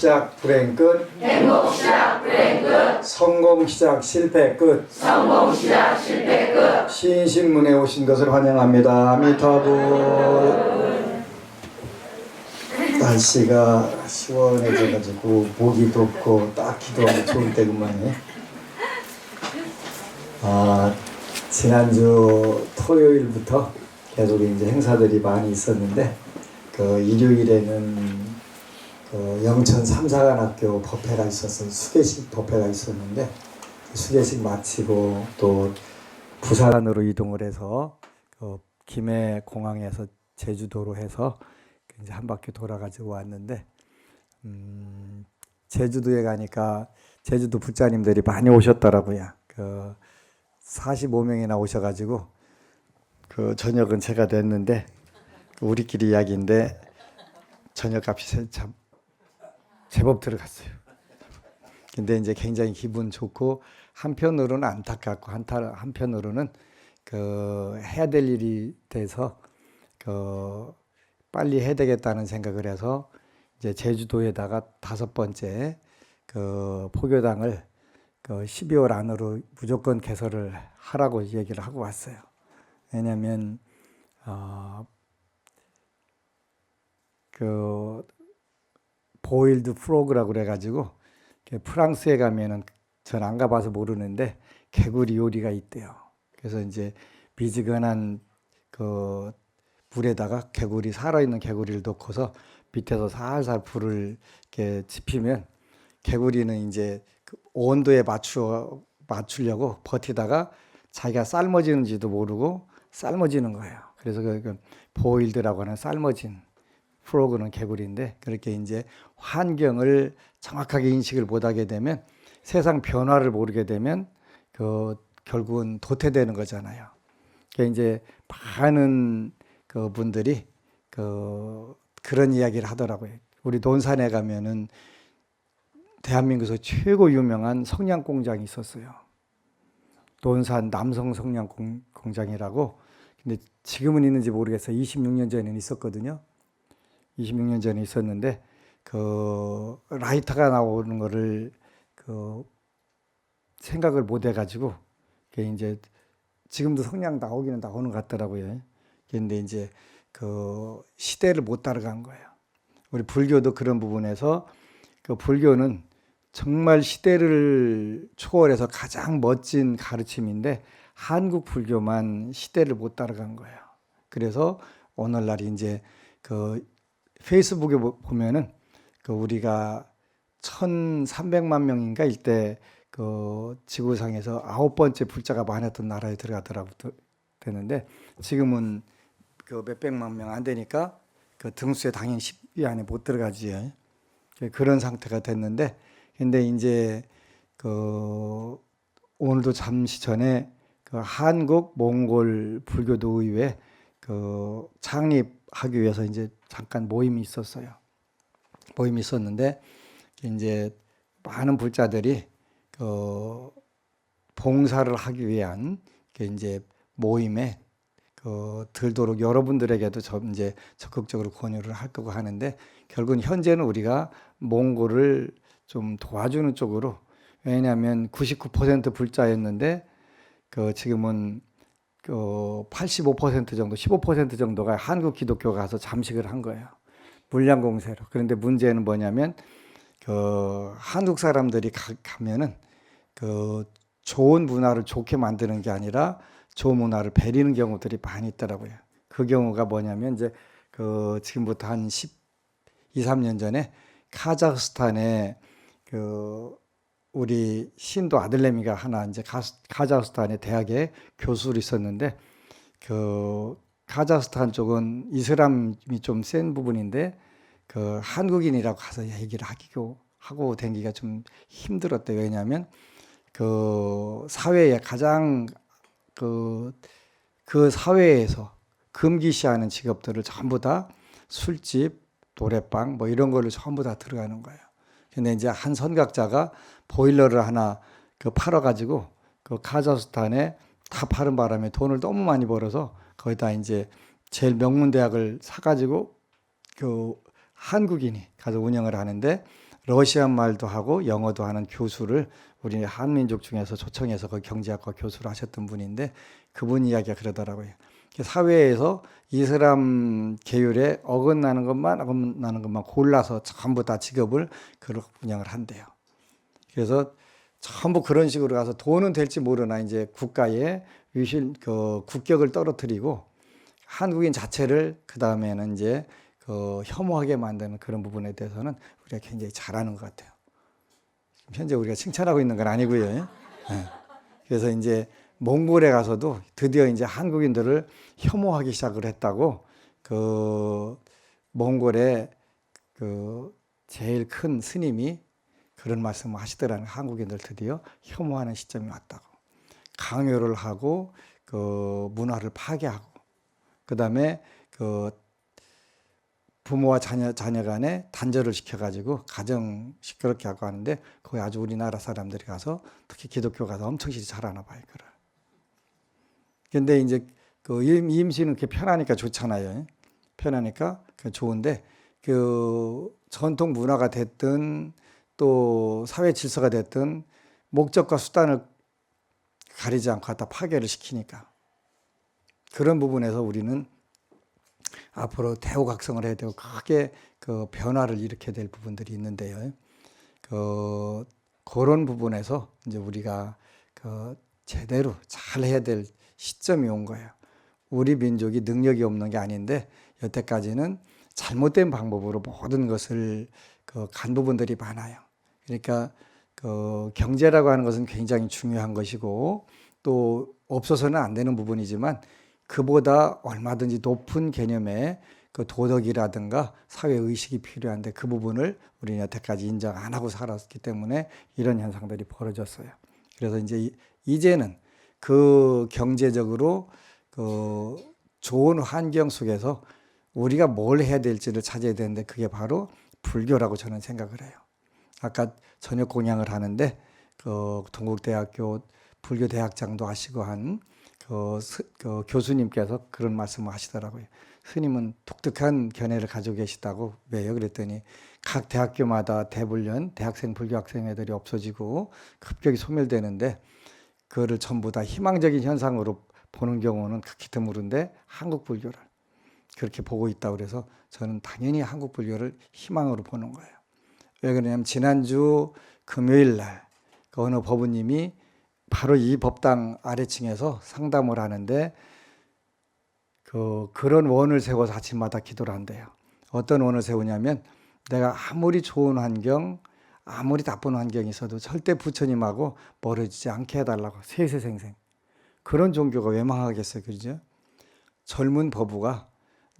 시작 불행 끝. 행복 시작 불행 끝. 성공 시작 실패 끝. 성공 시작 실패 끝. 신신문에 오신 것을 환영합니다. 아미타불. 날씨가 시원해져가지고 목이 덥고 딱 기도하기 좋은 때구만요. 지난주 토요일부터 계속 이제 행사들이 많이 있었는데 그 일요일에는 그 영천 삼사관학교 법회가 있었어요. 수계식 법회가 있었는데 수계식 마치고 또 부산으로 이동을 해서 그 김해 공항에서 제주도로 해서 이제 한 바퀴 돌아가지고 왔는데 제주도에 가니까 제주도 부자님들이 많이 오셨더라고요. 그 45명이나 오셔가지고 그 저녁은 제가 냈는데 우리끼리 이야기인데 저녁값이 참 제법 들어갔어요. 근데 이제 굉장히 기분 좋고 한편으로는 안타깝고 한편으로는 그 해야 될 일이 돼서 그 빨리 해야 되겠다는 생각을 해서 이제 제주도에다가 5번째 그 포교당을 그 12월 안으로 무조건 개설을 하라고 얘기를 하고 왔어요. 왜냐하면 그 보일드 프로그라고 그래가지고 프랑스에 가면은 전 안 가봐서 모르는데 개구리 요리가 있대요. 그래서 이제 미지근한 그 물에다가 개구리 살아있는 개구리를 넣고서 밑에서 살살 불을 이렇게 지피면 개구리는 이제 그 온도에 맞추려고 버티다가 자기가 삶아지는지도 모르고 삶아지는 거예요. 그래서 그 보일드라고 하는 삶아진 프로그는 개구리인데 그렇게 이제 환경을 정확하게 인식을 못하게 되면 세상 변화를 모르게 되면 그 결국은 도태되는 거잖아요. 그러니까 이제 많은 그 분들이 그런 이야기를 하더라고요. 우리 논산에 가면은 대한민국에서 최고 유명한 성냥 공장이 있었어요. 논산 남성 성냥 공장이라고. 근데 지금은 있는지 모르겠어요. 26년 전에는 있었거든요. 26년 전에 있었는데 그 라이터가 나오는 거를 그 생각을 못 해가지고 이제 지금도 성냥 나오기는 나오는 것 같더라고요. 근데 이제 그 시대를 못 따라간 거예요. 우리 불교도 그런 부분에서 그 불교는 정말 시대를 초월해서 가장 멋진 가르침인데 한국 불교만 시대를 못 따라간 거예요. 그래서 오늘날 이제 그 페이스북에 보면은 그 우리가 1,300만 명인가 이때 그 지구상에서 9번째 불자가 많았던 나라에 들어가더라고 되는데 지금은 그 몇백만 명 안 되니까 그 등수에 당연히 10위 안에 못 들어가지. 그런 상태가 됐는데 근데 이제 그 오늘도 잠시 전에 그 한국 몽골 불교도 의회 그 창립하기 위해서 이제 잠깐 모임이 있었어요. 모임이 있었는데 이제 많은 불자들이 그 봉사를 하기 위한 이제 모임에 그 들도록 여러분들에게도 이제 적극적으로 권유를 할 거고 하는데 결국은 현재는 우리가 몽골을 좀 도와주는 쪽으로 왜냐하면 99% 불자였는데 그 지금은 그 85% 정도, 15% 정도가 한국 기독교가 가서 잠식을 한 거예요. 물량 공세로. 그런데 문제는 뭐냐면 그 한국 사람들이 가면은 그 좋은 문화를 좋게 만드는 게 아니라 좋은 문화를 베리는 경우들이 많이 있더라고요. 그 경우가 뭐냐면 이제 그 지금부터 한 12, 3년 전에 카자흐스탄에 그 우리 신도 아들내미가 하나 이제 카자흐스탄의 대학에 교수로 있었는데 그 카자흐스탄 쪽은 이슬람이 좀 센 부분인데 그 한국인이라고 가서 얘기를 하고 댕기기가 좀 힘들었대요. 왜냐하면 그 사회에 가장 그 사회에서 금기시하는 직업들을 전부 다 술집, 노래방 뭐 이런 걸로 전부 다 들어가는 거예요. 근데 이제 한 선각자가 보일러를 하나 그 팔아가지고 그 카자흐스탄에 다 파는 바람에 돈을 너무 많이 벌어서 거기다 이제 제일 명문 대학을 사가지고 그 한국인이 가서 운영을 하는데 러시아 말도 하고 영어도 하는 교수를 우리 한민족 중에서 초청해서 그 경제학과 교수를 하셨던 분인데 그분 이야기가 그러더라고요. 사회에서 이슬람 계율에 어긋나는 것만 골라서 전부 다 직업을 그렇게 운영을 한대요. 그래서 전부 그런 식으로 가서 돈은 될지 모르나 이제 국가의 국격을 떨어뜨리고 한국인 자체를 그 다음에는 이제 혐오하게 만드는 그런 부분에 대해서는 우리가 굉장히 잘하는 것 같아요. 현재 우리가 칭찬하고 있는 건 아니고요. 예. 그래서 이제 몽골에 가서도 드디어 이제 한국인들을 혐오하기 시작을 했다고 그 몽골의 그 제일 큰 스님이 그런 말씀을 하시더라는 한국인들 드디어 혐오하는 시점이 왔다고. 강요를 하고 그 문화를 파괴하고 그다음에 그 부모와 자녀 간에 단절을 시켜가지고 가정 시끄럽게 하고 하는데 거기 아주 우리나라 사람들이 가서 특히 기독교 가서 엄청 잘하나 봐요. 그걸. 근데 이제 그 임신은 그렇게 편하니까 좋잖아요. 편하니까 좋은데 그 전통 문화가 됐든 또 사회 질서가 됐든 목적과 수단을 가리지 않고 갖다 파괴를 시키니까 그런 부분에서 우리는 앞으로 대우각성을 해야 되고 크게 그 변화를 일으켜야 될 부분들이 있는데요. 그런 부분에서 이제 우리가 제대로 잘 해야 될 시점이 온 거예요. 우리 민족이 능력이 없는 게 아닌데 여태까지는 잘못된 방법으로 모든 것을 간 부분들이 많아요. 그러니까 경제라고 하는 것은 굉장히 중요한 것이고 또 없어서는 안 되는 부분이지만 그보다 얼마든지 높은 개념의 도덕이라든가 사회의식이 필요한데 그 부분을 우리는 여태까지 인정 안 하고 살았기 때문에 이런 현상들이 벌어졌어요. 그래서 이제는 그 경제적으로 좋은 환경 속에서 우리가 뭘 해야 될지를 찾아야 되는데 그게 바로 불교라고 저는 생각을 해요. 아까 저녁 공양을 하는데 동국대학교 불교대학장도 하시고 한 교수님께서 그런 말씀을 하시더라고요. 스님은 독특한 견해를 가지고 계시다고. 왜요? 그랬더니 각 대학교마다 대불련, 대학생, 불교학생 애들이 없어지고 급격히 소멸되는데 그거를 전부 다 희망적인 현상으로 보는 경우는 극히 드물은데 한국 불교를 그렇게 보고 있다고 그래서 저는 당연히 한국 불교를 희망으로 보는 거예요. 왜 그러냐면 지난주 금요일 날 어느 법우님이 바로 이 법당 아래층에서 상담을 하는데 그런 원을 세워서 아침마다 기도를 한대요. 어떤 원을 세우냐면 내가 아무리 좋은 환경, 아무리 나쁜 환경이 있어도 절대 부처님하고 멀어지지 않게 해달라고 세세생생. 그런 종교가 왜 망하겠어요, 그죠? 젊은 법우가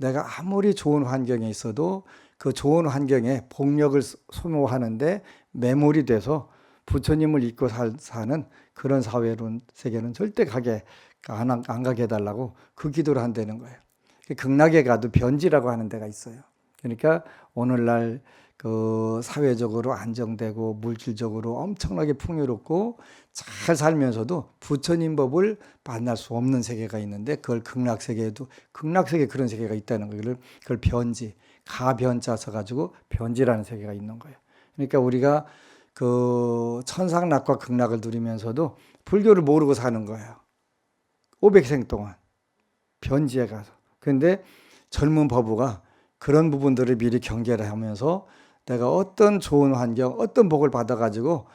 내가 아무리 좋은 환경에 있어도 그 좋은 환경에 복력을 소모하는데 매몰이 돼서 부처님을 잊고 사는 그런 사회론 세계는 절대 안 가게 해달라고 그 기도를 한다는 거예요. 극락에 가도 변지라고 하는 데가 있어요. 그러니까 오늘날 사회적으로 안정되고 물질적으로 엄청나게 풍요롭고 잘 살면서도 부처님 법을 만날 수 없는 세계가 있는데 그걸 극락세계에도 극락세계에 그런 세계가 있다는 거예요. 그걸 변지, 가변자 써가지고 변지라는 세계가 있는 거예요. 그러니까 우리가 천상락과 극락을 누리면서도 불교를 모르고 사는 거예요. 500생 동안 변지에 가서. 그런데 젊은 법우가 그런 부분들을 미리 경계를 하면서 내가 어떤 좋은 환경, 어떤 복을 받아가지고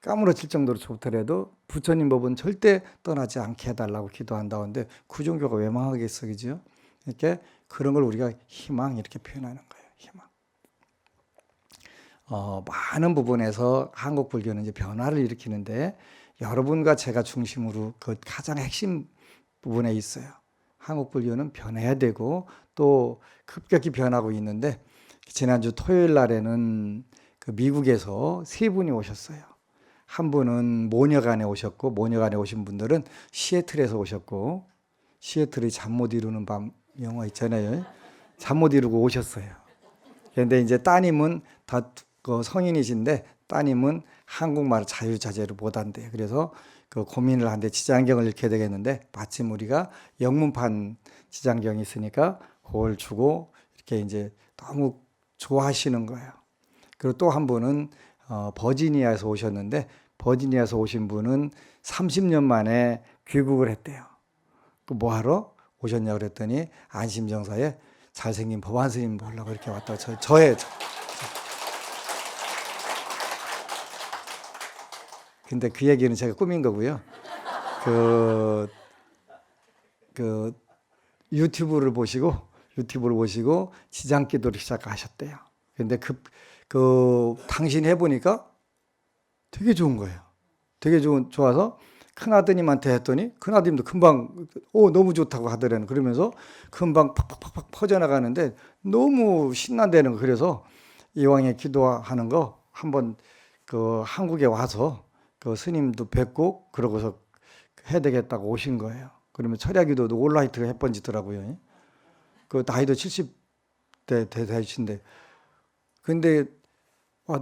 까무러칠 정도로 좋더라도 부처님 법은 절대 떠나지 않게 해달라고 기도한다는데 그 종교가 왜 망하겠어, 그죠? 이렇게 그런 걸 우리가 희망 이렇게 표현하는 거예요. 희망. 많은 부분에서 한국 불교는 이제 변화를 일으키는데 여러분과 제가 중심으로 그 가장 핵심 부분에 있어요. 한국 불교는 변해야 되고 또 급격히 변하고 있는데 지난주 토요일 날에는 그 미국에서 세 분이 오셨어요. 한 분은 모녀간에 오셨고 모녀간에 오신 분들은 시애틀에서 오셨고 시애틀이 잠 못 이루는 밤 영화 있잖아요. 잠 못 이루고 오셨어요. 그런데 이제 따님은 다 성인이신데 따님은 한국말을 자유자재로 못한대요. 그래서 고민을 하는데 지장경을 읽게 되겠는데 마침 우리가 영문판 지장경이 있으니까 그걸 주고 이렇게 이제 너무 좋아하시는 거예요. 그리고 또 한 분은 버지니아에서 오셨는데 버지니아에서 오신 분은 30년 만에 귀국을 했대요. 그 뭐하러 오셨냐고 그랬더니 안심정사에 잘생긴 법안 스님 보려고 이렇게 왔다고 근데 그 얘기는 제가 꾸민 거고요. 그 유튜브를 보시고 지장기도를 시작하셨대요. 근데 당신 해보니까 되게 좋은 거예요. 되게 좋아서 큰아드님한테 했더니 큰아드님도 금방 너무 좋다고 하더라는 그러면서 금방 팍팍팍 퍼져나가는데 너무 신난다는 거. 그래서 이왕에 기도하는 거 한번 한국에 와서 스님도 뵙고 그러고서 해야 되겠다고 오신 거예요. 그러면 철야기도도 온라이트가 해번지더라고요. 나이도 70대 되신데 근데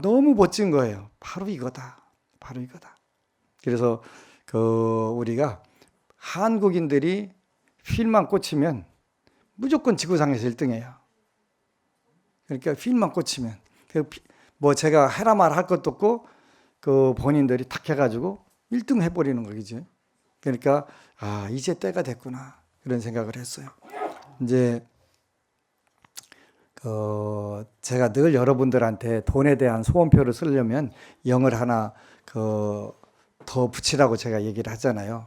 너무 멋진 거예요. 바로 이거다. 그래서 우리가 한국인들이 필만 꽂히면 무조건 지구상에서 1등이에요. 그러니까 필만 꽂히면 뭐 제가 해라 말 할 것도 없고 본인들이 탁 해가지고 1등 해버리는 거겠죠. 그러니까 이제 때가 됐구나 그런 생각을 했어요. 이제 제가 늘 여러분들한테 돈에 대한 소원표를 쓰려면 0을 하나 더 붙이라고 제가 얘기를 하잖아요.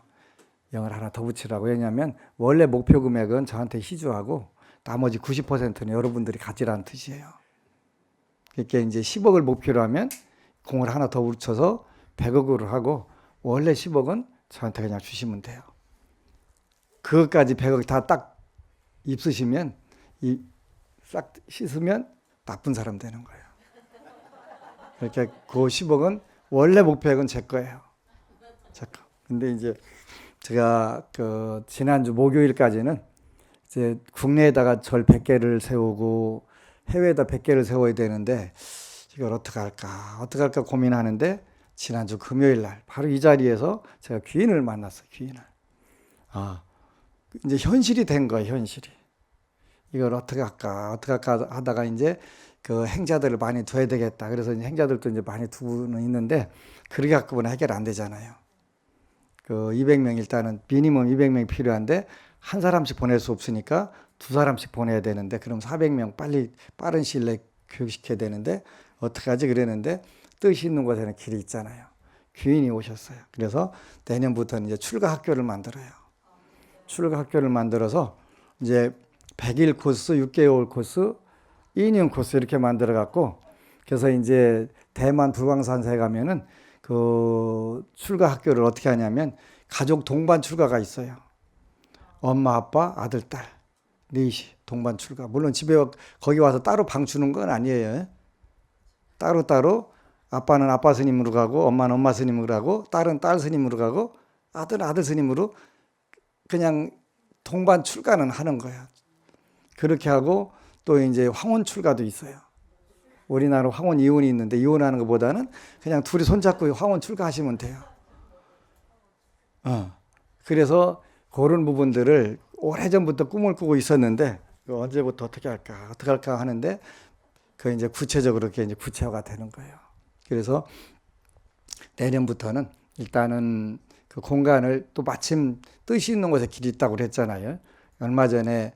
0을 하나 더 붙이라고. 왜냐하면 원래 목표 금액은 저한테 희주하고 나머지 90%는 여러분들이 가지라는 뜻이에요. 그러니까 이제 10억을 목표로 하면 공을 하나 더 붙여서 100억으로 하고 원래 10억은 저한테 그냥 주시면 돼요. 그것까지 100억 다 딱 입쓰시면 싹 씻으면 나쁜 사람 되는 거예요. 그러니까 그 10억은 원래 목표액은 제 거예요. 근데 이제 제가 지난주 목요일까지는 이제 국내에다가 절 100개를 세우고 해외에다 100개를 세워야 되는데 이걸 어떻게 할까 고민하는데 지난주 금요일 날 바로 이 자리에서 제가 귀인을 만났어요. 귀인을. 이제 현실이 된 거예요. 현실이. 이걸 어떻게 할까 하다가 이제 행자들을 많이 둬야 되겠다. 그래서 이제 행자들도 이제 많이 두고는 있는데 그렇게 갖고는 해결 안 되잖아요. 200명 일단은 미니멈 200명이 필요한데 한 사람씩 보낼 수 없으니까 두 사람씩 보내야 되는데 그럼 400명 빠른 시일 내에 교육시켜야 되는데 어떻게 하지 그랬는데 뜻이 있는 곳에는 길이 있잖아요. 귀인이 오셨어요. 그래서 내년부터는 이제 출가 학교를 만들어요. 출가 학교를 만들어서 이제 100일 코스, 6개월 코스, 2년 코스 이렇게 만들어 갖고 그래서 이제 대만 불광산사에 가면은 출가 학교를 어떻게 하냐면 가족 동반 출가가 있어요. 엄마, 아빠, 아들, 딸 넷이 동반 출가. 물론 집에 거기 와서 따로 방 주는 건 아니에요. 따로 아빠는 아빠 스님으로 가고 엄마는 엄마 스님으로 가고 딸은 딸 스님으로 가고 아들은 아들 스님으로 그냥 동반 출가는 하는 거예요. 그렇게 하고 또 이제 황혼 출가도 있어요. 우리나라 황혼 이혼이 있는데 이혼하는 것보다는 그냥 둘이 손잡고 황혼 출가하시면 돼요. 그래서 그런 부분들을 오래전부터 꿈을 꾸고 있었는데 언제부터 어떻게 할까 하는데 이제 구체적으로 이렇게 이제 구체화가 되는 거예요. 그래서 내년부터는 일단은 공간을 또 마침 뜻이 있는 곳에 길이 있다고 그랬잖아요. 얼마 전에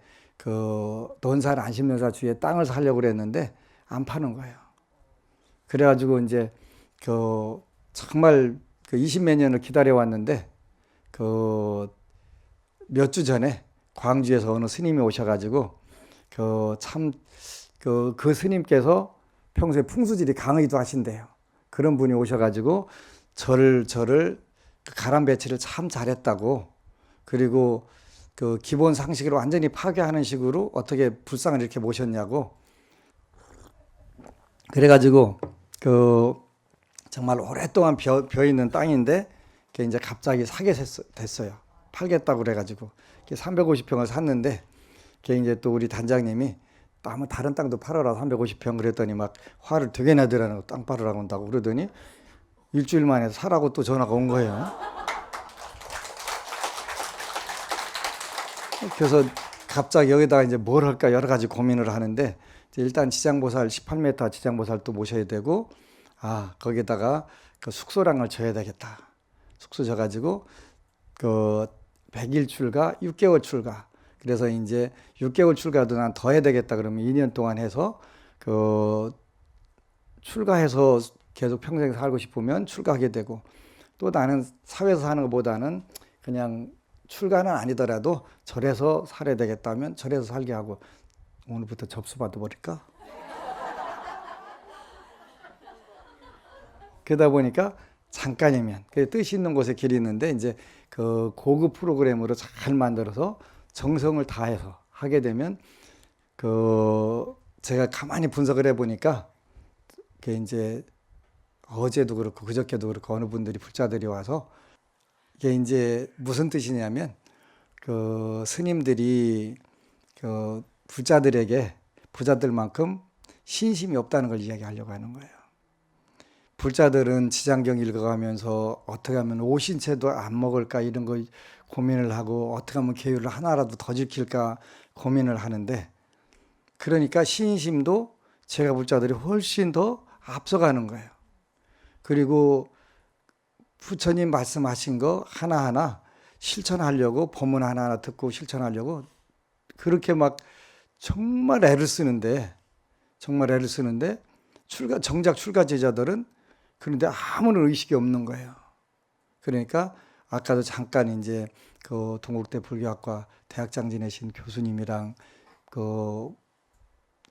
논산 안심연사 주위에 땅을 사려고 그랬는데 안 파는 거예요. 그래가지고 이제 정말 20몇 년을 기다려왔는데 몇 주 전에 광주에서 어느 스님이 오셔가지고 그 스님께서 평소에 풍수질이 강의도 하신대요. 그런 분이 오셔가지고 저를 가람 배치를 참 잘했다고 그리고 기본 상식을 완전히 파괴하는 식으로 어떻게 불상을 이렇게 모셨냐고 그래가지고 정말 오랫동안 비어 있는 땅인데 그게 이제 갑자기 사게 됐어요. 팔겠다고 그래가지고 350평을 샀는데 그게 이제 또 우리 단장님이 다른 땅도 팔아라 350평 그랬더니 막 화를 되게 내더라는 땅 팔으라고 한다고 그러더니 일주일 만에 사라고 또 전화가 온 거예요. 그래서 갑자기 여기다가 이제 뭘 할까 여러 가지 고민을 하는데 일단 지장보살 18m 지장보살 또 모셔야 되고, 거기다가 그 숙소랑을 져야 되겠다. 숙소 져가지고 그 100일 출가, 6개월 출가. 그래서 이제 6개월 출가도 난 더 해야 되겠다. 그러면 2년 동안 해서 그 출가해서 계속 평생 살고 싶으면 출가하게 되고, 또 나는 사회에서 사는 것보다는 그냥 출가는 아니더라도 절에서 살아야 되겠다면 절에서 살게 하고, 오늘부터 접수 받아버릴까? 그러다 보니까 잠깐이면 그 뜻이 있는 곳에 길이 있는데, 이제 그 고급 프로그램으로 잘 만들어서 정성을 다해서 하게 되면, 그 제가 가만히 분석을 해보니까 그게 이제 어제도 그렇고 그저께도 그렇고 어느 분들이 불자들이 와서, 이게 이제 무슨 뜻이냐면, 그 스님들이 그 불자들에게 부자들만큼 신심이 없다는 걸 이야기하려고 하는 거예요. 불자들은 지장경 읽어가면서 어떻게 하면 오신채도 안 먹을까 이런 거 고민을 하고, 어떻게 하면 계율을 하나라도 더 지킬까 고민을 하는데, 그러니까 신심도 제가 불자들이 훨씬 더 앞서가는 거예요. 그리고 부처님 말씀하신 거 하나하나 실천하려고, 법문 하나하나 듣고 실천하려고 그렇게 막 정말 애를 쓰는데, 정작 출가 제자들은 그런데 아무런 의식이 없는 거예요. 그러니까 아까도 잠깐 이제 그 동국대 불교학과 대학장 지내신 교수님이랑 그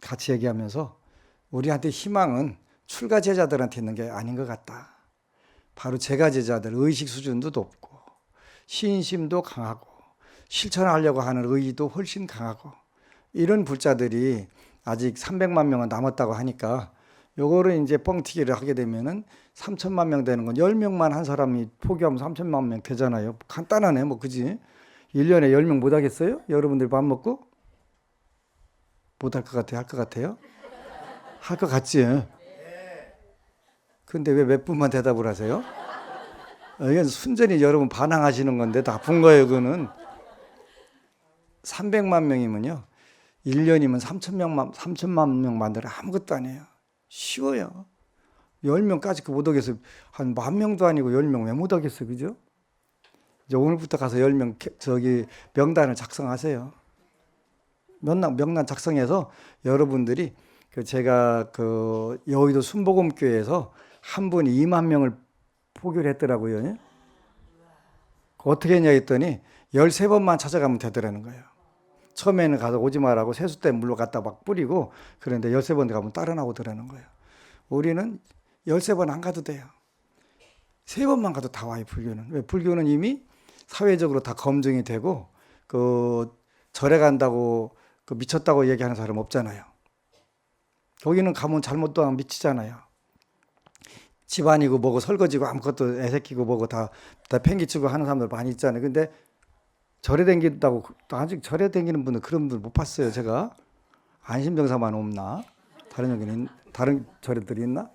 같이 얘기하면서, 우리한테 희망은 출가 제자들한테 있는 게 아닌 것 같다. 바로 제가 제자들 의식 수준도 높고 신심도 강하고 실천하려고 하는 의의도 훨씬 강하고, 이런 불자들이 아직 300만 명은 남았다고 하니까, 요거를 이제 뻥튀기를 하게 되면은 3천만 명 되는 건 10명만 한 사람이 포기하면 3천만 명 되잖아요. 간단하네, 뭐, 그지? 1년에 10명 못 하겠어요? 여러분들 밥 먹고? 못 할 것 같아요? 할 것 같아요? 할 것 같지? 근데 왜 몇 분만 대답을 하세요? 이건 순전히 여러분 반항하시는 건데 나쁜 거예요, 그거는. 300만 명이면요, 1년이면 3천만 명 만들어 아무것도 아니에요. 쉬워요. 10명까지 못 하겠어요. 한 10,000명도 아니고 10명 왜 못 하겠어요, 그죠? 이제 오늘부터 가서 10명 명단을 작성하세요. 명단 작성해서 여러분들이, 그 제가 그 여의도 순복음교회에서 한 분이 2만 명을 포교를 했더라고요. 어떻게 했냐 했더니 13번만 찾아가면 되더라는 거예요. 처음에는 가서 오지 말라고 세숫대 물로 갖다 막 뿌리고, 그런데 13번 가면 따라 나오더라는 거예요. 우리는 13번 안 가도 돼요. 3번만 가도 다 와요, 불교는. 왜? 불교는 이미 사회적으로 다 검증이 되고, 그 절에 간다고 그 미쳤다고 얘기하는 사람 없잖아요. 거기는 가면 잘못도 안 미치잖아요. 집안이고 뭐고 설거지고 아무것도 애새끼고 뭐고 다 팽기치고 하는 사람들 많이 있잖아요. 근데 절에 댕긴다고, 아직 절에 댕기는 분들, 그런 분들 못 봤어요, 제가. 안심병사만 없나? 다른 절에들이 있나?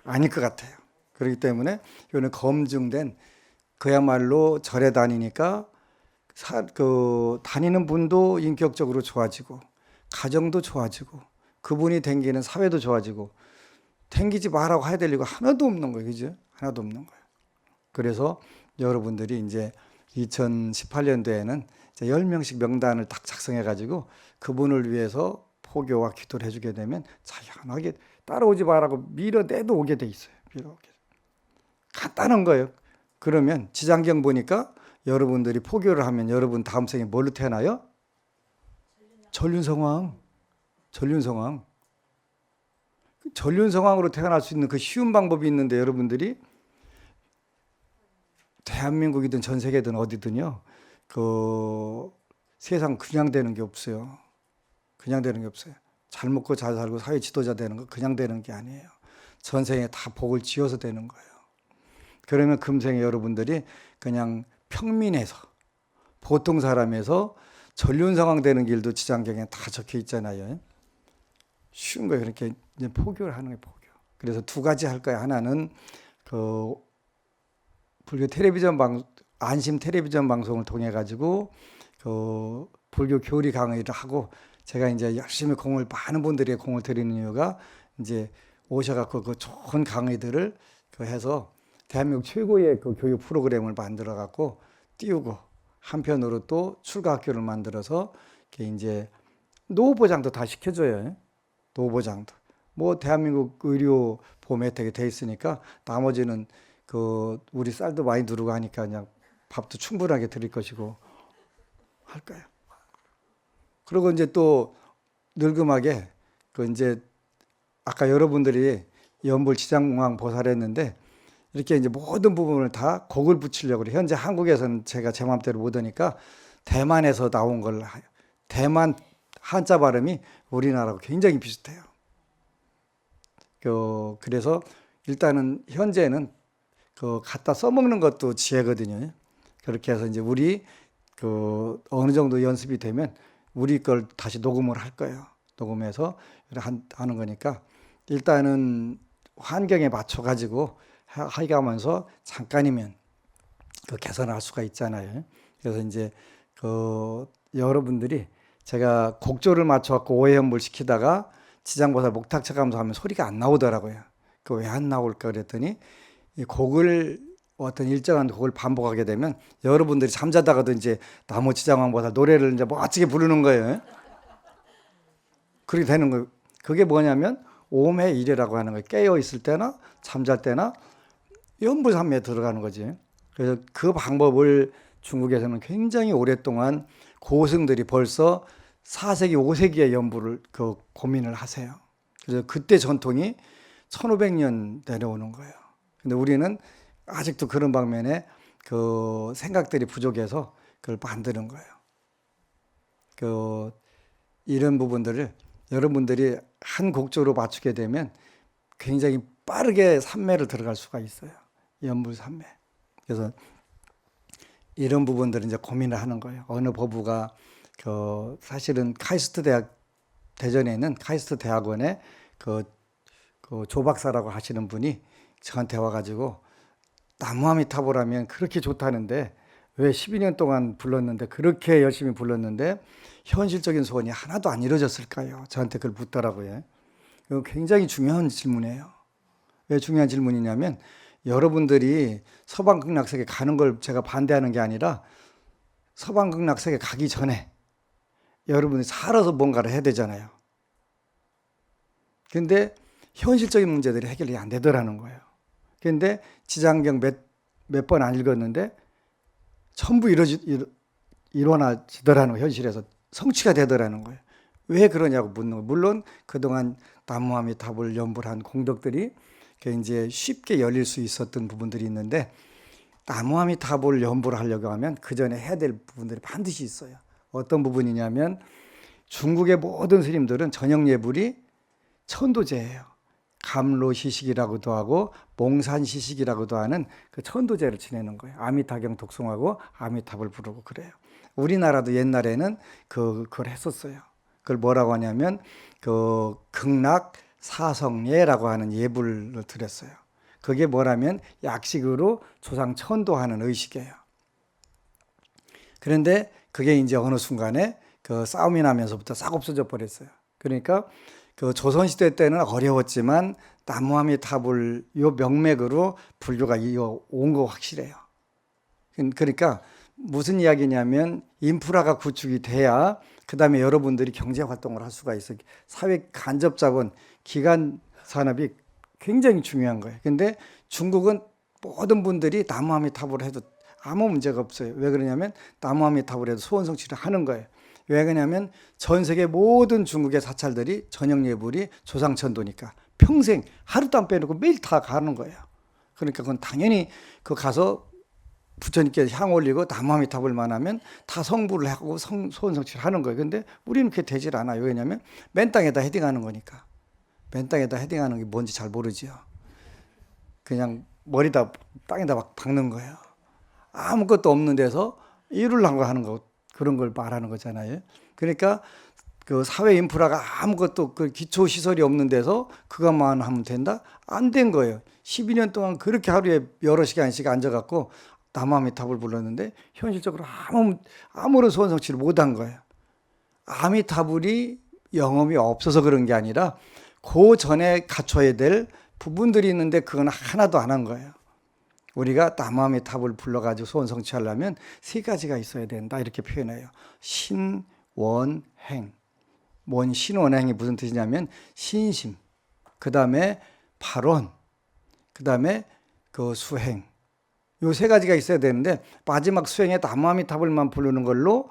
아닐 것 같아요. 그렇기 때문에 이거는 검증된, 그야말로 절에 다니니까 다니는 분도 인격적으로 좋아지고, 가정도 좋아지고, 그분이 댕기는 사회도 좋아지고, 댕기지 말라고 해야 될 이유가 하나도 없는 거예요, 그죠? 하나도 없는 거예요. 그래서 여러분들이 이제 2018년도에는 10명씩 명단을 딱 작성해가지고 그분을 위해서 포교와 기도를 해주게 되면 자연하게 따라오지 말라고 밀어내도 오게 돼 있어요. 간단한 거예요. 그러면 지장경 보니까 여러분들이 포교를 하면 여러분 다음 생에 뭘로 태어나요? 전륜성왕. 전륜성왕으로 태어날 수 있는 그 쉬운 방법이 있는데, 여러분들이 대한민국이든 전 세계든 어디든요, 그 세상 그냥 되는 게 없어요. 그냥 되는 게 없어요. 잘 먹고 잘 살고 사회 지도자 되는 거 그냥 되는 게 아니에요. 전생에 다 복을 지어서 되는 거예요. 그러면 금생에 여러분들이 그냥 평민에서, 보통 사람에서 전륜성왕 되는 길도 지장경에 다 적혀 있잖아요. 쉬운 거예요. 그렇게 이제 포교를 하는 거예요, 포교. 그래서 두 가지 할 거예요. 하나는 그 불교 텔레비전 안심 텔레비전 방송을 통해 가지고 그 불교 교리 강의를 하고, 제가 이제 열심히 많은 분들에게 공을 들이는 이유가 이제 오셔갖고 그 좋은 강의들을 해서 대한민국 최고의 그 교육 프로그램을 만들어갖고 띄우고, 한편으로 또 출가 학교를 만들어서 이제 노후보장도 다 시켜줘요. 노후보장도. 뭐 대한민국 의료 보험 혜택이 돼 있으니까 나머지는 우리 쌀도 많이 누르고 하니까 그냥 밥도 충분하게 드릴 것이고 할 거예요. 그리고 이제 또 늙음하게 이제 아까 여러분들이 연불 지장공황 보살을 했는데 이렇게 이제 모든 부분을 다 곡을 붙이려고 그래요. 현재 한국에서는 제가 제 마음대로 못 하니까 대만에서 나온 걸, 대만 한자 발음이 우리나라하고 굉장히 비슷해요. 그래서 일단은 현재는 갖다 써먹는 것도 지혜거든요. 그렇게 해서 이제 우리 어느 정도 연습이 되면 우리 걸 다시 녹음을 할 거예요. 녹음해서 하는 거니까 일단은 환경에 맞춰 가지고 하면서 잠깐이면 개선을 할 수가 있잖아요. 그래서 이제 여러분들이 제가 곡조를 맞춰 갖고 오해연불 시키다가 지장보살 목탁처감소 하면 소리가 안 나오더라고요. 왜 안 나올까 그랬더니 이 곡을 어떤 일정한 곡을 반복하게 되면 여러분들이 잠자다가도 이제 나무 지장왕보살 노래를 이제 멋지게 부르는 거예요. 그렇게 되는 거예요. 그게 뭐냐면 오음의 일이라고 하는 거예요. 깨어 있을 때나 잠잘 때나 연불삼매에 들어가는 거지. 그래서 그 방법을 중국에서는 굉장히 오랫동안 고승들이 벌써 4세기, 5세기의 연불을 고민을 하세요. 그래서 그때 전통이 1500년 내려오는 거예요. 근데 우리는 아직도 그런 방면에 생각들이 부족해서 그걸 만드는 거예요. 이런 부분들을 여러분들이 한 곡조로 맞추게 되면 굉장히 빠르게 삼매를 들어갈 수가 있어요. 연불 삼매. 그래서 이런 부분들을 이제 고민을 하는 거예요. 어느 법우가 사실은 카이스트 대학 대전에 있는 카이스트 대학원에 조박사라고 하시는 분이 저한테 와가지고 나무아미타불하면 그렇게 좋다는데 왜 12년 동안 불렀는데 그렇게 열심히 불렀는데 현실적인 소원이 하나도 안 이루어졌을까요? 저한테 그걸 묻더라고요. 이거 굉장히 중요한 질문이에요. 왜 중요한 질문이냐면 여러분들이 서방극락세계 가는 걸 제가 반대하는 게 아니라 서방극락세계 가기 전에 여러분이 살아서 뭔가를 해야 되잖아요. 근데 현실적인 문제들이 해결이 안 되더라는 거예요. 근데 지장경 몇 번 안 읽었는데 전부 일어나지더라는 거예요. 현실에서 성취가 되더라는 거예요. 왜 그러냐고 묻는 거예요. 물론 그동안 나무아미타불 연불한 공덕들이 이제 쉽게 열릴 수 있었던 부분들이 있는데 나무아미타불 연불을 하려고 하면 그 전에 해야 될 부분들이 반드시 있어요. 어떤 부분이냐면 중국의 모든 스님들은 저녁예불이 천도제예요. 감로시식이라고도 하고 몽산시식이라고도 하는 그 천도제를 지내는 거예요. 아미타경 독송하고 아미타불 부르고 그래요. 우리나라도 옛날에는 그걸 했었어요. 그걸 뭐라고 하냐면 극락 사성예라고 하는 예불을 드렸어요. 그게 뭐라면 약식으로 조상 천도하는 의식이에요. 그런데 그게 이제 어느 순간에 싸움이 나면서부터 싹 없어져 버렸어요. 그러니까 조선시대 때는 어려웠지만 나무아미타불 요 명맥으로 불교가 온 거 확실해요. 그러니까 무슨 이야기냐면 인프라가 구축이 돼야 그 다음에 여러분들이 경제 활동을 할 수가 있어요. 사회 간접자본, 기간 산업이 굉장히 중요한 거예요. 근데 중국은 모든 분들이 나무아미타불을 해도 아무 문제가 없어요. 왜 그러냐면 나무아미타불 해도 소원 성취를 하는 거예요. 왜 그러냐면 전 세계 모든 중국의 사찰들이 저녁예불이 조상천도니까 평생 하루도 안 빼놓고 매일 다 가는 거예요. 그러니까 그건 당연히 가서 부처님께 향 올리고 나무아미타불만 하면 다 성불을 하고 소원 성취를 하는 거예요. 근데 우리는 그게 되질 않아요. 왜냐면 맨 땅에다 헤딩하는 거니까. 맨 땅에다 헤딩하는 게 뭔지 잘 모르지요. 그냥 머리다 땅에다 막 박는 거예요. 아무것도 없는 데서 이루려고 하는 거, 그런 걸 말하는 거잖아요. 그러니까 사회 인프라가 아무것도 기초 시설이 없는 데서 그것만 하면 된다? 안 된 거예요. 12년 동안 그렇게 하루에 여러 시간씩 앉아갖고 나무아미타불 불렀는데 현실적으로 아무런 소원 성취를 못한 거예요. 아미타불이 영험이 없어서 그런 게 아니라 그 전에 갖춰야 될 부분들이 있는데 그건 하나도 안 한 거예요. 우리가 남함의 탑을 불러가지고 소원 성취하려면 세 가지가 있어야 된다 이렇게 표현해요. 신원행. 뭔 신원행이 무슨 뜻이냐면 신심, 그 다음에 발원, 그 다음에 그 수행. 요 세 가지가 있어야 되는데 마지막 수행에 남함의 탑을만 부르는 걸로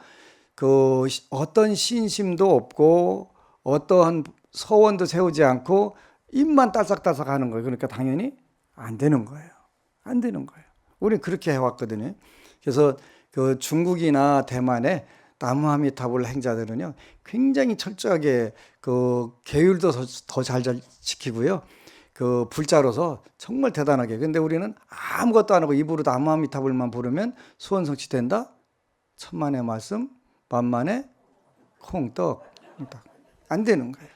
그 어떤 신심도 없고 어떠한 서원도 세우지 않고 입만 딸싹딸싹 하는 거예요. 그러니까 당연히 안 되는 거예요. 안 되는 거예요. 우리는 그렇게 해왔거든요. 그래서 그 중국이나 대만의 나무아미타불 행자들은요, 굉장히 철저하게 그 계율도 더 잘 지키고요. 그 불자로서 정말 대단하게. 근데 우리는 아무것도 안 하고 입으로 나무아미타불만 부르면 소원 성취된다? 천만의 말씀, 만만의 콩떡. 안 되는 거예요.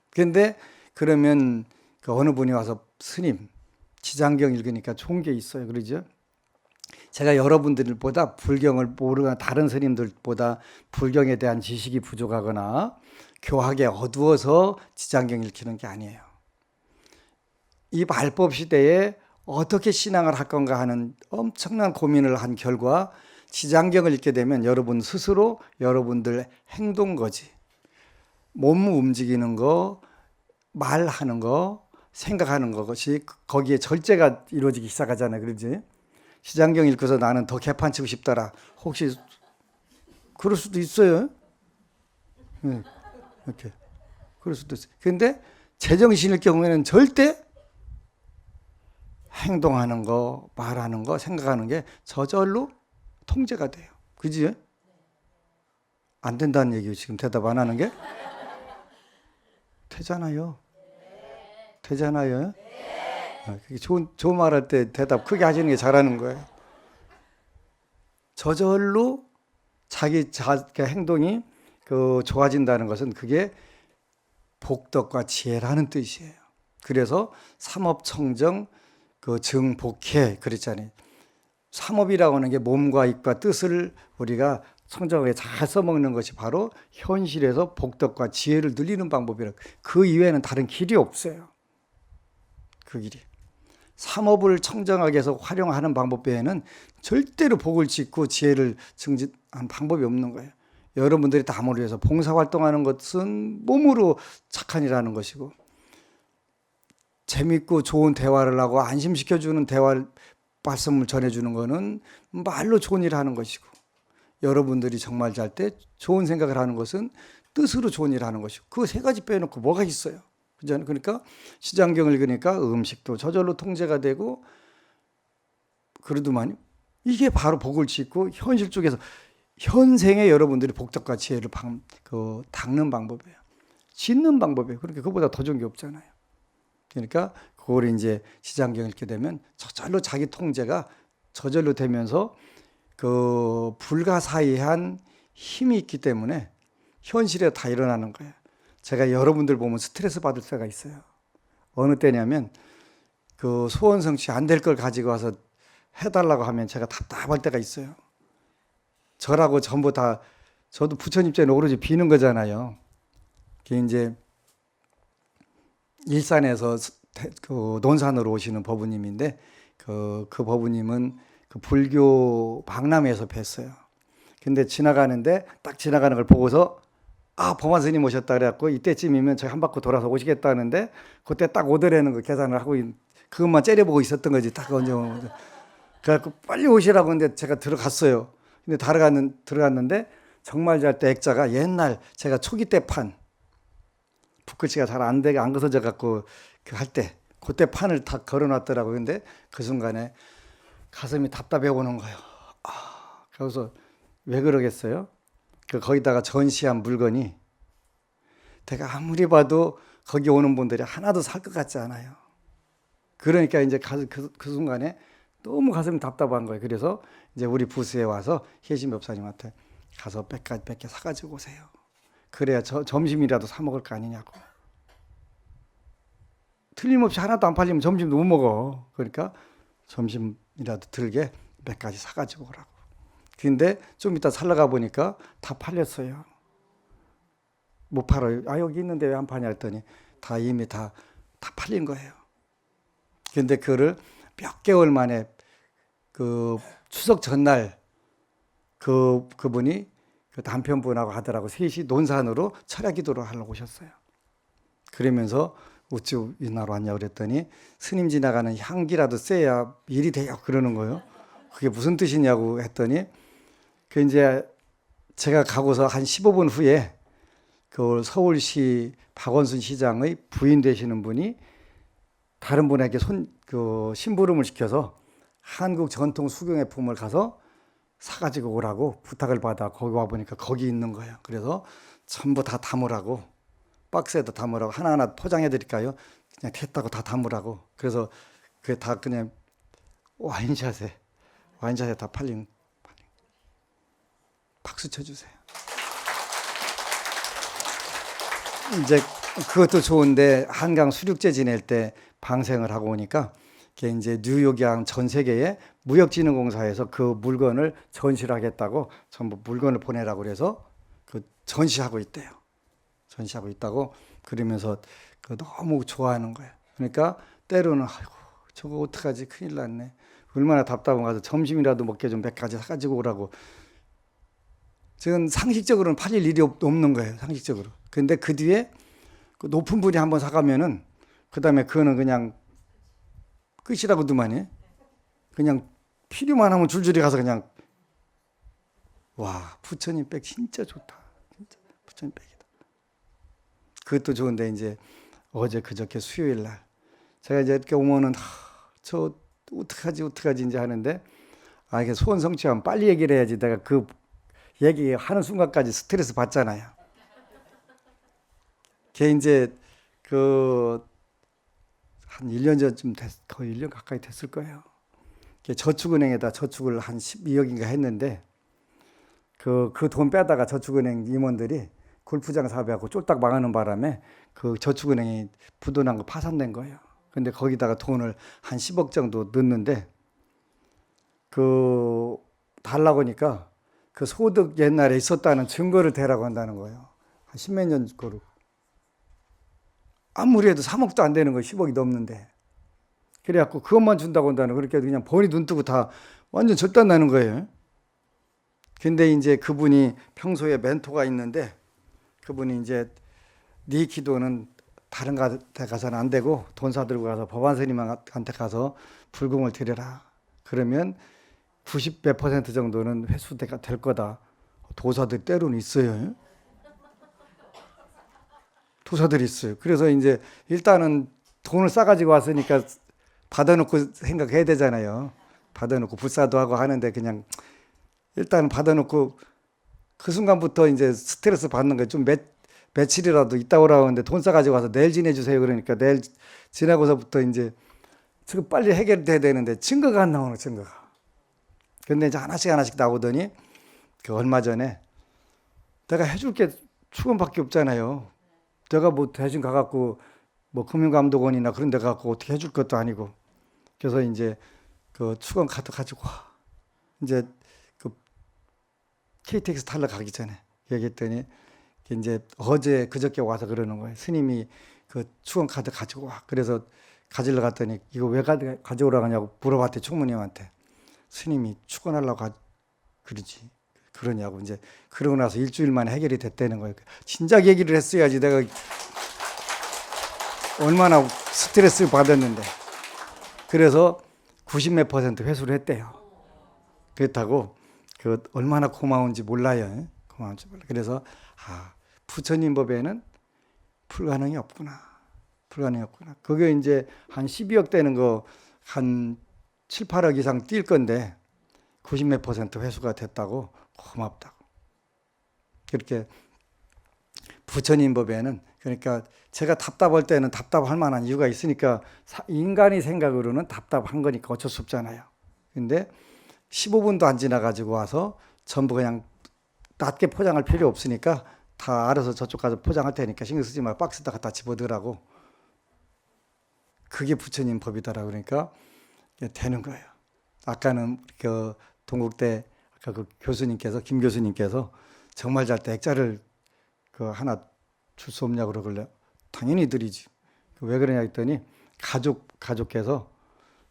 근데 그러면 그 어느 분이 와서 스님, 지장경 읽으니까 좋은 게 있어요. 그러죠? 제가 여러분들보다 불경을 모르는 다른 스님들보다 불경에 대한 지식이 부족하거나 교학에 어두워서 지장경 읽히는 게 아니에요. 이 말법 시대에 어떻게 신앙을 할 건가 하는 엄청난 고민을 한 결과 지장경을 읽게 되면 여러분 스스로 여러분들 행동 거지. 몸 움직이는 거, 말하는 거, 생각하는 것이 거기에 절제가 이루어지기 시작하잖아요. 그러지? 시장경 읽고서 나는 더 개판치고 싶더라. 혹시 그럴 수도 있어요. 네, 이렇게 그럴 수도 있어요. 근데 제정신일 경우에는 절대 행동하는 거, 말하는 거, 생각하는 게 저절로 통제가 돼요. 그지? 안 된다는 얘기예요. 지금 대답 안 하는 게? 되잖아요. 되잖아요. 좋은 말 할 때 대답 크게 하시는 게 잘하는 거예요. 저절로 자기 행동이 좋아진다는 것은 그게 복덕과 지혜라는 뜻이에요. 그래서 삼업청정 증복해 그랬잖아요. 삼업이라고 하는 게 몸과 입과 뜻을 우리가 청정하게 잘 써먹는 것이 바로 현실에서 복덕과 지혜를 늘리는 방법이라고. 그 이외에는 다른 길이 없어요. 그 길이. 삼업을 청정하게 해서 활용하는 방법 외에는 절대로 복을 짓고 지혜를 증진하는 방법이 없는 거예요. 여러분들이 남을 위해서 봉사활동하는 것은 몸으로 착한 일하는 것이고 재밌고 좋은 대화를 하고 안심시켜주는 대화 말씀을 전해주는 것은 말로 좋은 일을 하는 것이고 여러분들이 정말 잘 때 좋은 생각을 하는 것은 뜻으로 좋은 일을 하는 것이고 그 세 가지 빼놓고 뭐가 있어요. 그러니까 시장경을 읽으니까 음식도 저절로 통제가 되고 그러더만요. 이게 바로 복을 짓고 현실 쪽에서 현생에 여러분들이 복덕과 지혜를 닦는 방법이에요. 짓는 방법이에요. 그러니까 그보다 더 좋은 게 없잖아요. 그러니까 그걸 이제 시장경 읽게 되면 저절로 자기 통제가 저절로 되면서 그 불가사의한 힘이 있기 때문에 현실에 다 일어나는 거예요. 제가 여러분들 보면 스트레스 받을 때가 있어요. 어느 때냐면 그 소원 성취 안 될 걸 가지고 와서 해달라고 하면 제가 답답할 때가 있어요. 저라고 전부 다 저도 부처님 때는 오로지 비는 거잖아요. 그게 이제 일산에서 그 논산으로 오시는 법우님인데 그 법우님은 그 불교 박람회에서 뵀어요. 근데 지나가는데 딱 지나가는 걸 보고서 범한 스님 오셨다 그래갖고 이때쯤이면 저희 한 바퀴 돌아서 오시겠다는데 그때 딱 오더라는 거 계산을 하고 그것만 째려보고 있었던 거지. 딱 언제 오면. 그래갖고 빨리 오시라고 했는데 제가 들어갔어요. 근데 들어갔는데 정말 잘 때 액자가 옛날 제가 초기 때 판 붓글씨가 잘 안 되게 안 거서져 갖고 할 때 그때 판을 다 걸어놨더라고요. 근데 그 순간에 가슴이 답답해 오는 거예요. 그래서 왜 그러겠어요? 거기다가 전시한 물건이 내가 아무리 봐도 거기 오는 분들이 하나도 살 것 같지 않아요. 그러니까 이제 그 순간에 너무 가슴이 답답한 거예요. 그래서 이제 우리 부스에 와서 혜심 법사님한테 가서 몇 개 사가지고 오세요. 그래야 점심이라도 사 먹을 거 아니냐고. 틀림없이 하나도 안 팔리면 점심도 못 먹어. 그러니까 점심이라도 들게 몇 가지 사가지고 오라고. 근데 좀 이따 살러가 보니까 다 팔렸어요. 못 팔아요. 아, 여기 있는데 왜 안 파냐 했더니 다 이미 다 팔린 거예요. 근데 그거를 몇 개월 만에 그 추석 전날 그분이 그 남편분하고 하더라고 셋이 논산으로 철야 기도를 하러 오셨어요. 그러면서 어찌 이날 왔냐 그랬더니 스님 지나가는 향기라도 쐬야 일이 돼요 그러는 거예요. 그게 무슨 뜻이냐고 했더니 그 이제 제가 가고서 한 15분 후에 그 서울시 박원순 시장의 부인 되시는 분이 다른 분에게 심부름을 시켜서 한국 전통 수경예품을 가서 사가지고 오라고 부탁을 받아 거기 와보니까 거기 있는 거예요. 그래서 전부 다 담으라고 박스에다 담으라고 하나하나 포장해 드릴까요? 그냥 됐다고 다 담으라고. 그래서 그게 다 그냥 와인샷에 다 팔린. 박수 쳐주세요. 이제 그것도 좋은데 한강 수륙제 지낼 때 방생을 하고 오니까 그게 이제 뉴욕이랑 전 세계에 무역진흥공사에서 그 물건을 전시를 하겠다고 전부 물건을 보내라고 그래서 그 전시하고 있대요. 전시하고 있다고 그러면서 그 너무 좋아하는 거예요. 그러니까 때로는 아이고 저거 어떡하지 큰일 났네. 얼마나 답답한 가서 점심이라도 먹게 좀 몇 가지 사가지고 오라고. 지금 상식적으로는 팔릴 일이 없는 거예요. 상식적으로. 근데 그 뒤에 그 높은 분이 한번 사가면은 그 다음에 그거는 그냥 끝이라고도만이 그냥 필요만 하면 줄줄이 가서 그냥 와 부처님 백 진짜 좋다. 진짜 부처님 백이다. 그것도 좋은데 이제 어제 그저께 수요일 날 제가 이제 이렇게 오면은 저 어떡하지 이제 하는데 이게 소원 성취하면 빨리 얘기를 해야지 내가 그 얘기하는 순간까지 스트레스 받잖아요. 걔 이제 한 1년 전쯤 거의 1년 가까이 됐을 거예요. 저축은행에다 저축을 한 12억인가 했는데 그 돈 빼다가 저축은행 임원들이 골프장 사업하고 쫄딱 망하는 바람에 그 저축은행이 부도난 거 파산된 거예요. 근데 거기다가 돈을 한 10억 정도 넣는데 달라고 하니까 그 소득 옛날에 있었다는 증거를 대라고 한다는 거예요. 한 십몇 년 거로. 아무리 해도 3억도 안 되는 거예요. 10억이 넘는데. 그래갖고 그것만 준다고 한다는 거예요. 그렇게 그냥 본이 눈 뜨고 다 완전 절단 나는 거예요. 근데 이제 그분이 평소에 멘토가 있는데 그분이 이제 네 기도는 다른 데 가서는 안 되고 돈 사들고 가서 법안 스님한테 가서 불공을 드려라. 그러면 90몇 % 정도는 회수가 될 거다. 도사들 때로는 있어요. 도사들이 있어요. 그래서 이제 일단은 돈을 싸가지고 왔으니까 받아놓고 생각해야 되잖아요. 받아놓고 불사도 하고 하는데 그냥 일단 받아놓고 그 순간부터 이제 스트레스 받는 거예요. 좀 며칠이라도 있다 오라고 하는데 돈 싸가지고 와서 내일 지내주세요. 그러니까 내일 지나고서부터 이제 지금 빨리 해결돼야 되는데 증거가 안 나오는 증거가. 근데 이제 하나씩 나오더니 그 얼마 전에 내가 해줄 게 축원밖에 없잖아요. 내가 뭐 대신 가갖고 뭐 금융감독원이나 그런 데 가갖고 어떻게 해줄 것도 아니고. 그래서 이제 그 축원 카드 가지고 와. 이제 그 KTX 타러 가기 전에 얘기했더니 이제 어제 그저께 와서 그러는 거예요. 스님이 그 축원 카드 가지고 와. 그래서 가지러 갔더니 이거 왜 가져오라고 하냐고 물어봤대 총무님한테. 스님이 축원하려고 그러지. 그러냐고 이제 그러고 나서 일주일 만에 해결이 됐다는 거예요. 진작 얘기를 했어야지 내가 얼마나 스트레스를 받았는데. 그래서 90몇 % 회수를 했대요. 그렇다고 그 얼마나 고마운지 몰라요. 고마운지 몰라. 그래서 부처님 법에는 불가능이 없구나. 불가능이 없구나. 그게 이제 한 12억 되는 거 한 7, 8억 이상 뛸 건데 90몇 % 회수가 됐다고 고맙다고. 그렇게 부처님 법에는 그러니까 제가 답답할 때는 답답할 만한 이유가 있으니까 인간의 생각으로는 답답한 거니까 어쩔 수 없잖아요. 근데 15분도 안 지나가지고 와서 전부 그냥 낮게 포장할 필요 없으니까 다 알아서 저쪽 가서 포장할 테니까 신경 쓰지 말고 박스에다 갖다 집어넣으라고. 그게 부처님 법이더라. 그러니까 되는 거예요. 아까는 그 동국대 아까 그 교수님께서 김 교수님께서 정말 잘 때 액자를 그 하나 줄 수 없냐 그러길래 당연히 드리지. 왜 그러냐 했더니 가족께서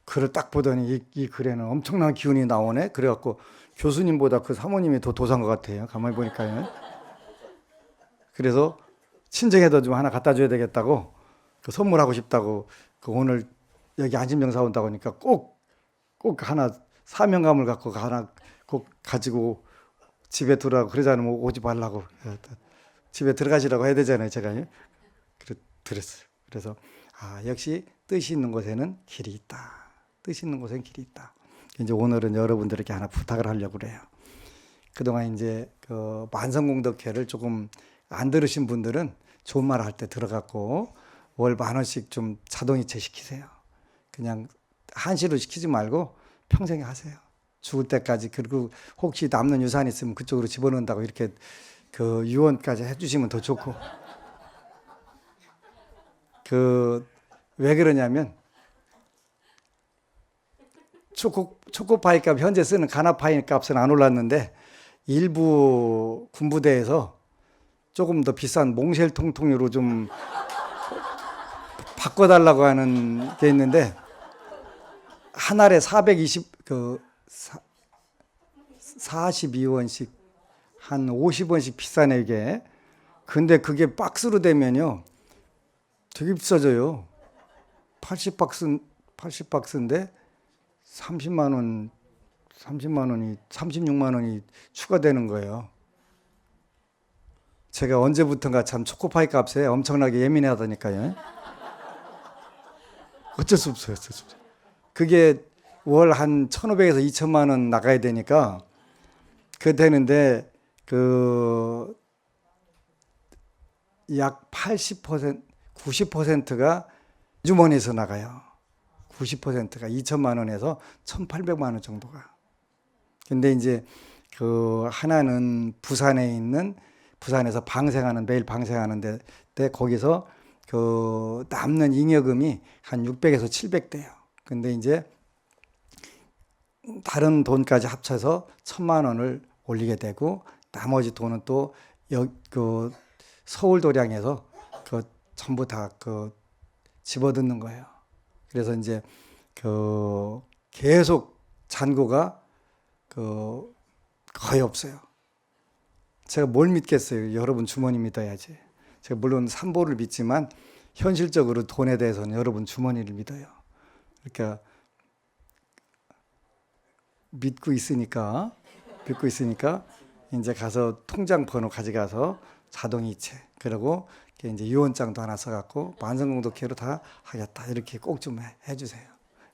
글을 딱 보더니 이 글에는 엄청난 기운이 나오네. 그래갖고 교수님보다 그 사모님이 더 도산 것 같아요. 가만히 보니까요. 그래서 친정에도 좀 하나 갖다 줘야 되겠다고 그 선물하고 싶다고 그 오늘 여기 안심병사 온다고 하니까 꼭 하나 사명감을 갖고 하나 꼭 가지고 집에 들어가고 그러지 않으면 오지 말라고 집에 들어가시라고 해야 되잖아요. 제가 그랬어요. 그래서 역시 뜻이 있는 곳에는 길이 있다. 뜻이 있는 곳에는 길이 있다. 이제 오늘은 여러분들에게 하나 부탁을 하려고 그래요. 그동안 이제 그 만성공덕회를 조금 안 들으신 분들은 좋은 말 할 때 들어갔고 월 10,000원씩 좀 자동이체 시키세요. 그냥 한시로 시키지 말고 평생에 하세요. 죽을 때까지. 그리고 혹시 남는 유산 있으면 그쪽으로 집어넣는다고 이렇게 그 유언까지 해주시면 더 좋고. 왜 그러냐면 초코파이 값 현재 쓰는 가나파이 값은 안 올랐는데 일부 군부대에서 조금 더 비싼 몽쉘 통통유로 좀 바꿔달라고 하는 게 있는데 한 알에 42원씩 한 50원씩 비싸네 이게. 근데 그게 박스로 되면요 되게 비싸져요. 80박스인데 30만 원이 36만 원이 추가되는 거예요. 제가 언제부턴가 참 초코파이 값에 엄청나게 예민하다니까요. 어쩔 수 없어요. 그게 월 한 1,500에서 2,000만 원 나가야 되니까 그 되는데 그 약 80%, 90%가 주머니에서 나가요. 90%가 2천만 원에서 1,800만 원 정도가. 근데 이제 그 하나는 부산에서 매일 방생하는데 거기서 그 남는 잉여금이 한 600에서 700대요. 근데 이제 다른 돈까지 합쳐서 1,000만 원을 올리게 되고 나머지 돈은 또 그 서울 도량에서 그 전부 다 그 집어듣는 거예요. 그래서 이제 그 계속 잔고가 그 거의 없어요. 제가 뭘 믿겠어요? 여러분 주머니 믿어야지. 제가 물론 삼보를 믿지만 현실적으로 돈에 대해서는 여러분 주머니를 믿어요. 그러니까 믿고 있으니까 이제 가서 통장 번호 가져가서 자동이체 그리고 이제 유언장도 하나 써갖고 만성공덕회로 다 하겠다 이렇게 꼭 좀 해주세요.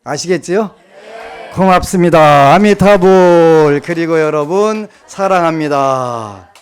아시겠지요? 고맙습니다. 아미타불. 그리고 여러분 사랑합니다.